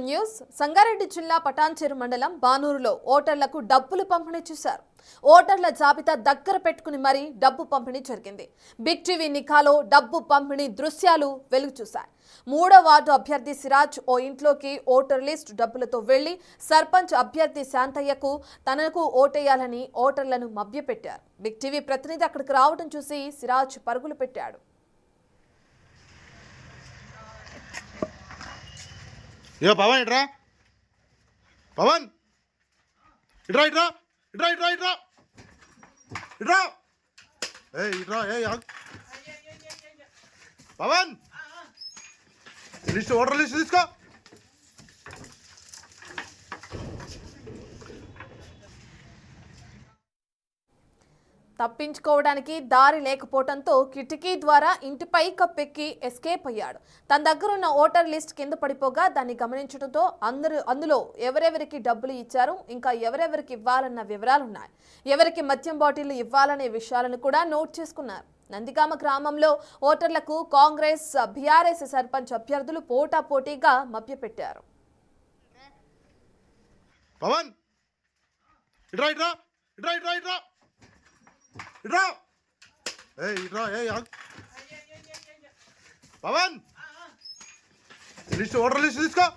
News Sangareddy జిల్లా పటాన్చెరు మండలం బానూరులో ఓటర్లకు డబ్బులు పంపిణీ చేశారు. ఓటర్ల జాబితా దగ్గర పెట్టుకుని మరీ డబ్బు పంపిణీ జరిగింది. బిగ్ టీవీ నిఖాలో డబ్బు పంపిణీ దృశ్యాలు వెలుగు చూశాయి. 3వ వార్డు అభ్యర్థి సిరాజ్ ఓ ఇంట్లోకి ఓటర్ లిస్ట్ డబ్బులతో వెళ్లి సర్పంచ్ అభ్యర్థి శాంతయ్యకు తనకు ఓటేయాలని ఓటర్లను మభ్యపెట్టారు. బిగ్ టీవీ ప్రతినిధి అక్కడికి రావడం చూసి సిరాజ్ పరుగులు పెట్టాడు. यो पवन इट्रा पवन इट्रा इट्रा इट्रा इट्रा इट्रा इट्रा ए इट्रा ए यार पवन लिस्ट ऑर्डर लिस्ट इसका తప్పించుకోవడానికి దారి లేకపోవడంతో కిటికీ ద్వారా ఇంటిపై కప్పెక్కి ఎస్కేప్ అయ్యాడు. తన దగ్గరున్న ఓటర్ లిస్ట్ కింద పడిపోగా దాన్ని గమనించడంతో అందులో ఎవరెవరికి డబ్బులు ఇచ్చారు, ఇంకా ఎవరెవరికి ఇవ్వాలన్న వివరాలున్నాయి. ఎవరికి మద్యం బాటిల్ ఇవ్వాలనే విషయాలను కూడా నోట్ చేసుకున్నారు. నందిగామ గ్రామంలో ఓటర్లకు కాంగ్రెస్ బీఆర్ఎస్ సర్పంచ్ అభ్యర్థులు పోటాపోటీగా మభ్యపెట్టారు. పవన్ ఇట్రా ఇట్రా ఇట్రా ఇట్రా ఇట్రా इट्रा ए इट्रा ए यार पवन लिस्ट ऑर्डर लिस्ट इसका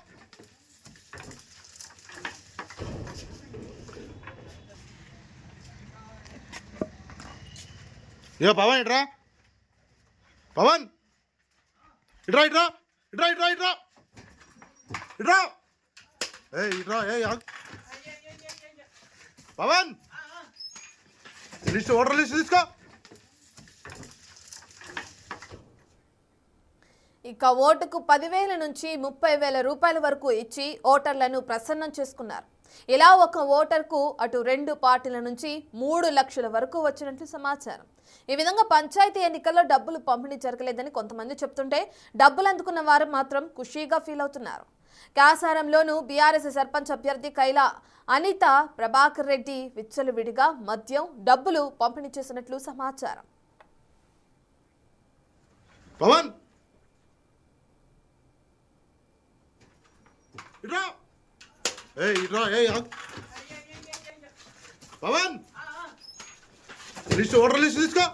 यो पवन इट्रा पवन इट्रा इट्रा इट्रा इट्रा इट्रा इट्रा ए इट्रा ए यार पवन लिस्ट ऑर्डर लिस्ट इसका ఇక ఓటుకు 10,000 నుంచి 30,000 రూపాయల వరకు ఇచ్చి ఓటర్లను ప్రసన్నం చేసుకున్నారు. ఇలా ఒక ఓటర్కు అటు 2 పార్టీల నుంచి 3 లక్షల వరకు వచ్చినట్లు సమాచారం. ఈ విధంగా పంచాయతీ ఎన్నికల్లో డబ్బులు పంపిణీ జరగలేదని కొంతమంది చెప్తుంటే డబ్బులు అందుకున్న వారు మాత్రం ఖుషీగా ఫీల్ అవుతున్నారు. కాసారంలోనూ బీఆర్ఎస్ సర్పంచ్ అభ్యర్థి కైలా అనిత ప్రభాకర్ రెడ్డి విచ్చలవిడిగా మద్యం డబ్బులు పంపిణీ చేసినట్లు సమాచారం. పవన్ ఇట్రా ఏ ఇట్రా ఏ యార్ పవన్ लिस्ट ऑर्डर लिस्ट इसका